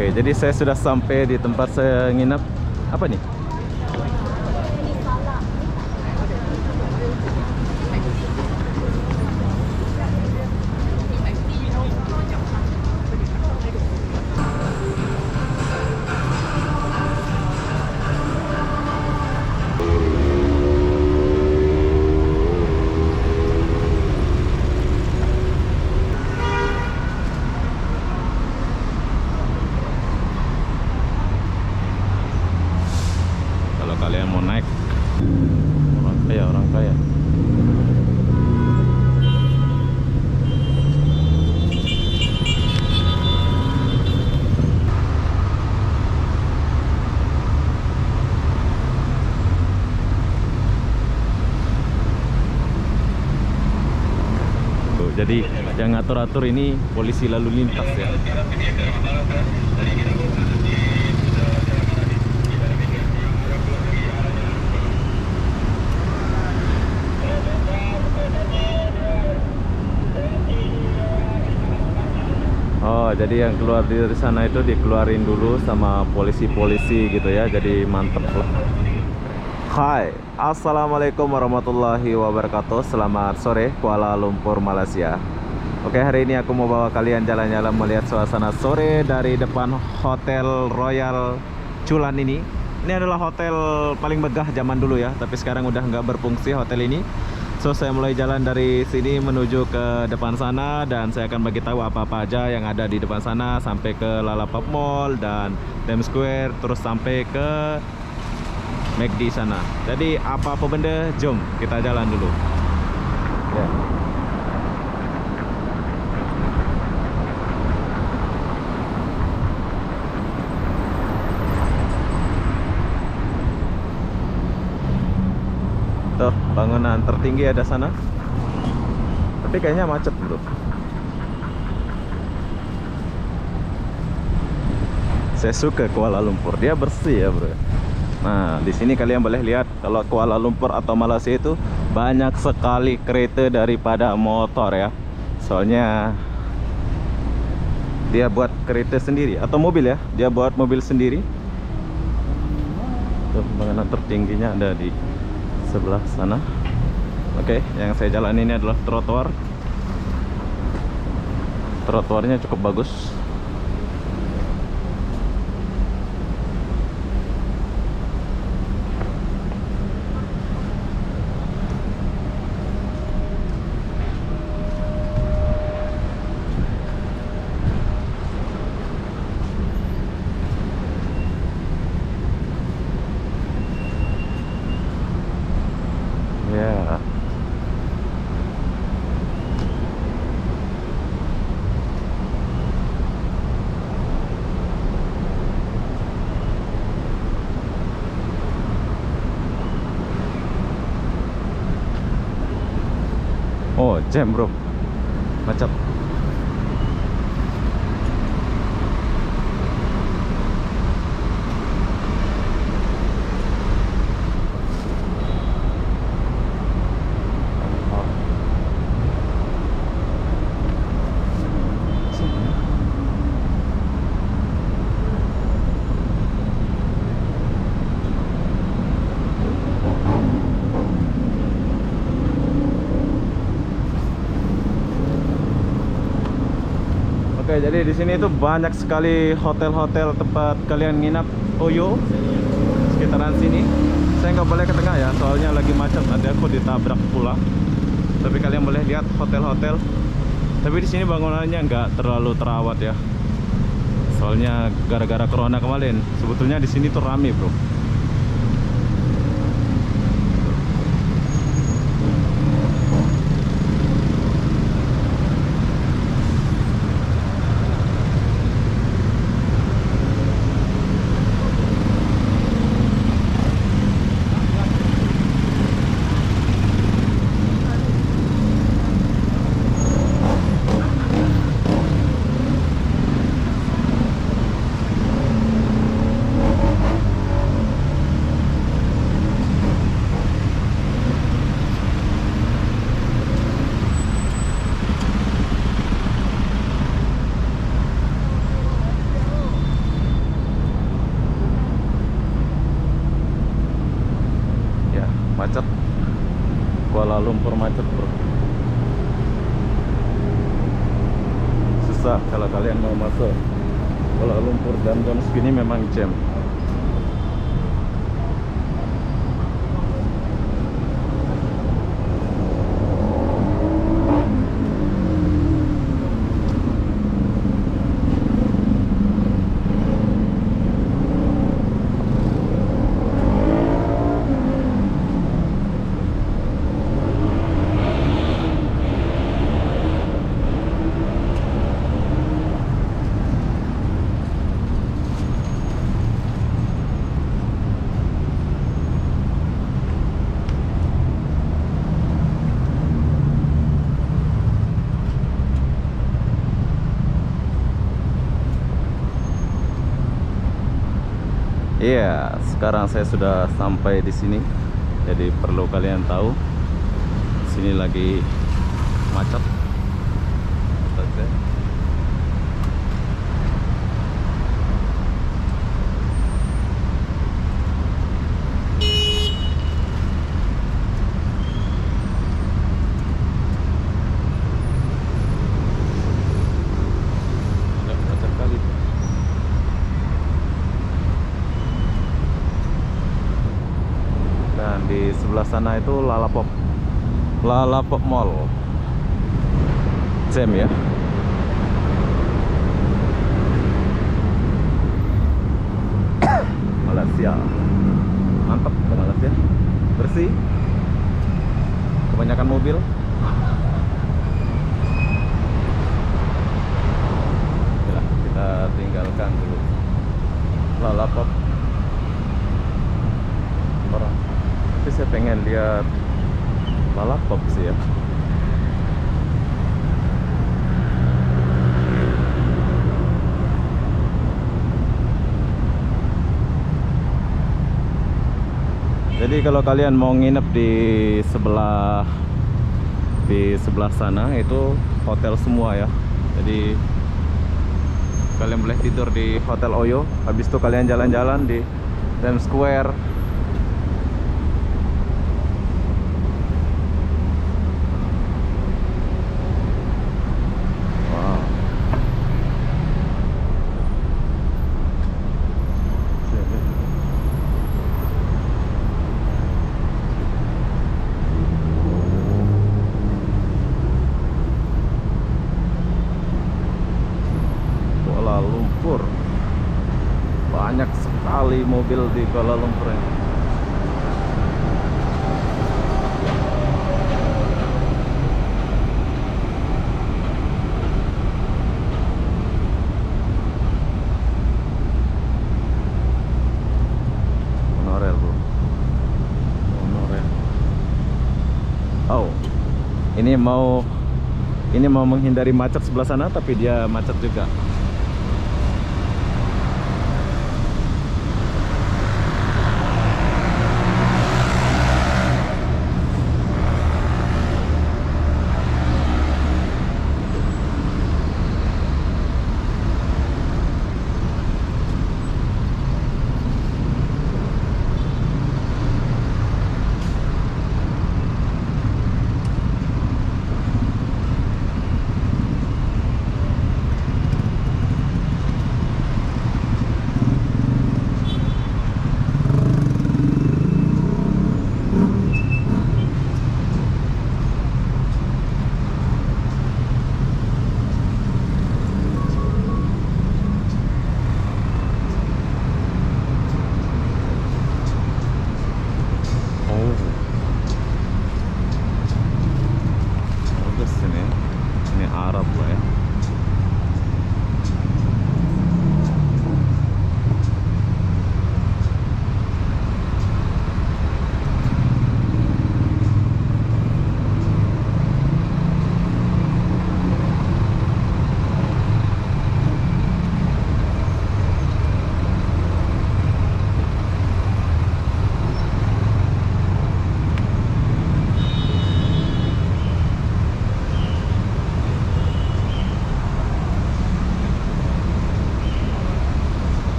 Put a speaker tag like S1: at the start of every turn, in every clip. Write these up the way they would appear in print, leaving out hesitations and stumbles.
S1: Oke, jadi saya sudah sampai di tempat saya nginap. Apa nih? Kalau kalian mau naik orang kaya. Tuh, jadi yang ngatur-atur ini polisi lalu lintas ya. Oh, jadi yang keluar dari sana itu dikeluarin dulu sama polisi-polisi gitu ya. Jadi mantep lah. Hai, assalamualaikum warahmatullahi wabarakatuh. Selamat sore Kuala Lumpur, Malaysia. Oke, hari ini aku mau bawa kalian jalan-jalan melihat suasana sore dari depan Hotel Royal Chulan ini. Ini adalah hotel paling megah zaman dulu ya, tapi sekarang udah nggak berfungsi hotel ini. So, saya mulai jalan dari sini menuju ke depan sana dan saya akan bagi tahu apa-apa aja yang ada di depan sana sampai ke Lalapap Mall dan Times Square, terus sampai ke McD sana. Jadi apa-apa benda, jom kita jalan dulu. Ya. Tuh, bangunan tertinggi ada sana. Tapi kayaknya macet bro. Saya suka Kuala Lumpur, dia bersih ya bro. Nah, di sini kalian boleh lihat kalau Kuala Lumpur atau Malaysia itu banyak sekali kereta daripada motor ya. Soalnya dia buat kereta sendiri atau mobil ya. Dia buat mobil sendiri. Tuh, bangunan tertingginya ada di sebelah sana. Oke, yang saya jalan ini adalah trotoar. Trotoarnya cukup bagus. Ya. Oh, jam bro. Macet. Oke, jadi di sini tuh banyak sekali hotel-hotel tempat kalian nginap. Oyo, sekitaran sini. Saya nggak boleh ke tengah ya, soalnya lagi macet. Nanti aku ditabrak pula. Tapi kalian boleh lihat hotel-hotel. Tapi di sini bangunannya nggak terlalu terawat ya. Soalnya gara-gara corona kemarin. Sebetulnya di sini tuh rame bro. macet. Kuala Lumpur macet bro, susah kalau kalian mau masuk Kuala Lumpur jam-jam segini memang jam. Iya, sekarang saya sudah sampai di sini. Jadi perlu kalian tahu, sini lagi macet. Oke. Udah macet kali. Dan di sebelah sana itu Lalapop Mall. Jam ya. Malaysia. Mantap ke Malaysia. Bersih. Kebanyakan mobil. Oke, kita tinggalkan dulu Lalapop. Orang. Tapi saya pengen lihat Lalapop sih ya. Jadi kalau kalian mau nginep di sebelah sana itu hotel semua ya. Jadi kalian boleh tidur di Hotel Oyo. Habis itu kalian jalan-jalan di Times Square. Wow. Kuala Lumpur, banyak sekali mobil di Kuala Lumpur ini. Monorail bro, monorail. Oh, ini mau menghindari macet sebelah sana, tapi dia macet juga.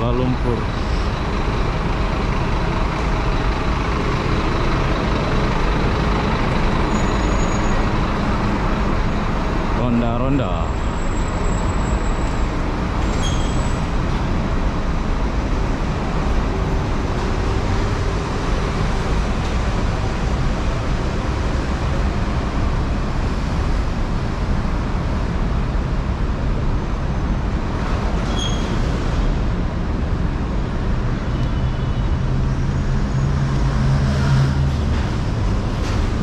S1: Kuala Lumpur. Ronda-ronda.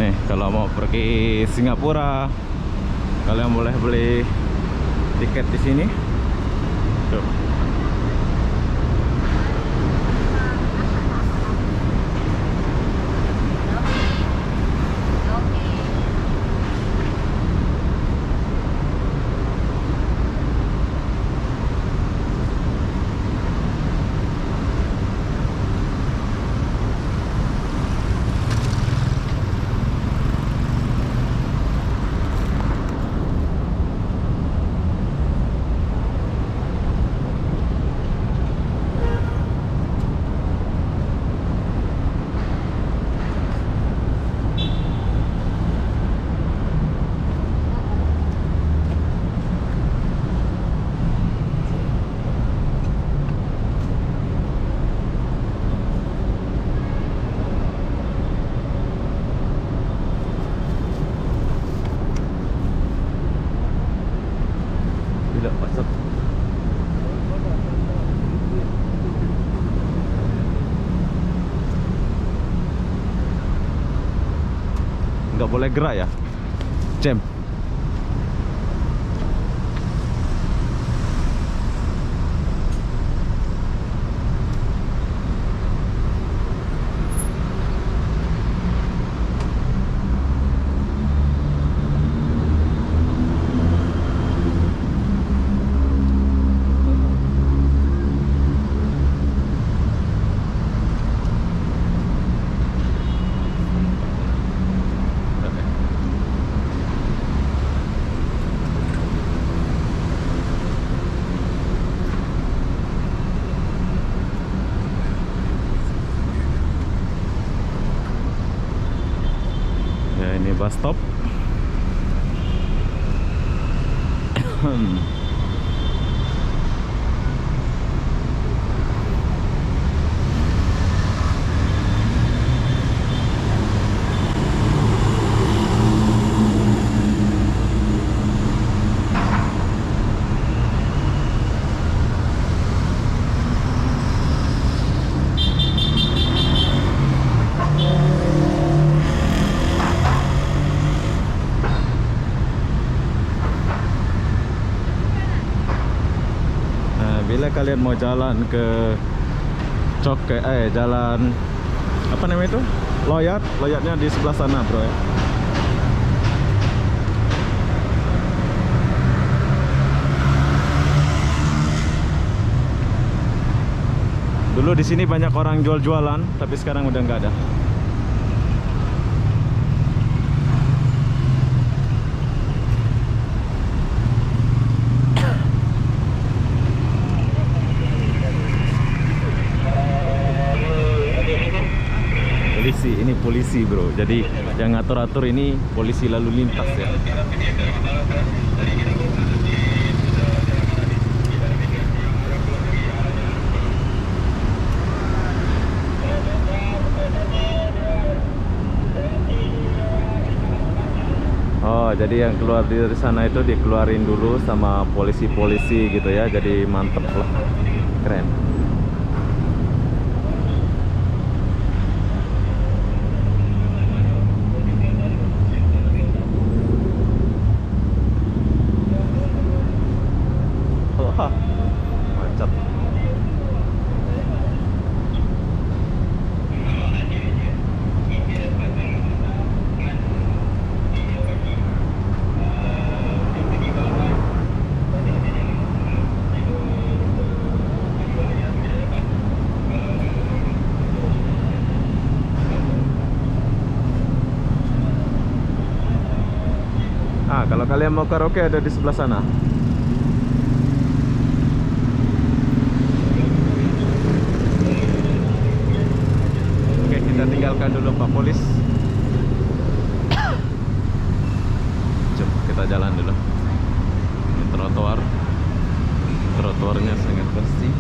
S1: Nih, kalau mau pergi Singapura, kalian boleh beli tiket di sini. Tuh. Tidak pasang. Nggak boleh gerak ya, jam. Ya, ini bus stop. Bila kalian mau jalan ke jalan apa namanya itu? Loyatnya di sebelah sana, bro ya. Dulu di sini banyak orang jual-jualan, tapi sekarang udah nggak ada. Polisi, ini polisi bro. Jadi yang ngatur-atur ini polisi lalu lintas ya. Oh, jadi yang keluar dari sana itu dikeluarin dulu sama polisi-polisi gitu ya. Jadi mantep lah, keren. Macet. Kalau kalian mau karaoke ada di sebelah sana. Pak Polis. Coba kita jalan dulu. Ini trotoarnya sangat bersih.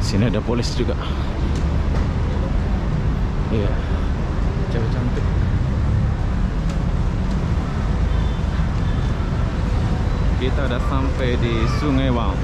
S1: Sini ada polis juga. Iya, cewek cantik. Kita udah sampai di Sungai Wang.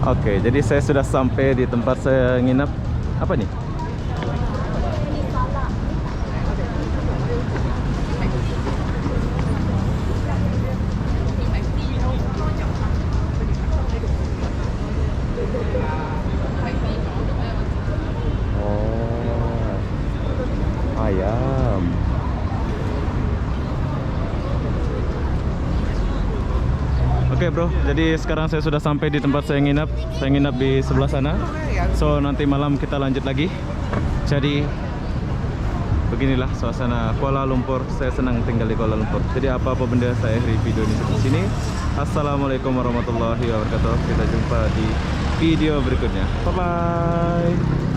S1: Oke, jadi saya sudah sampai di tempat saya nginap. Apa nih? Oh, ayam. Oke bro, jadi sekarang saya sudah sampai di tempat saya nginap. Saya nginap di sebelah sana. So nanti malam kita lanjut lagi. Jadi beginilah suasana Kuala Lumpur. Saya senang tinggal di Kuala Lumpur. Jadi apa-apa benda saya review di sini. Assalamualaikum warahmatullahi wabarakatuh. Kita jumpa di video berikutnya. Bye bye.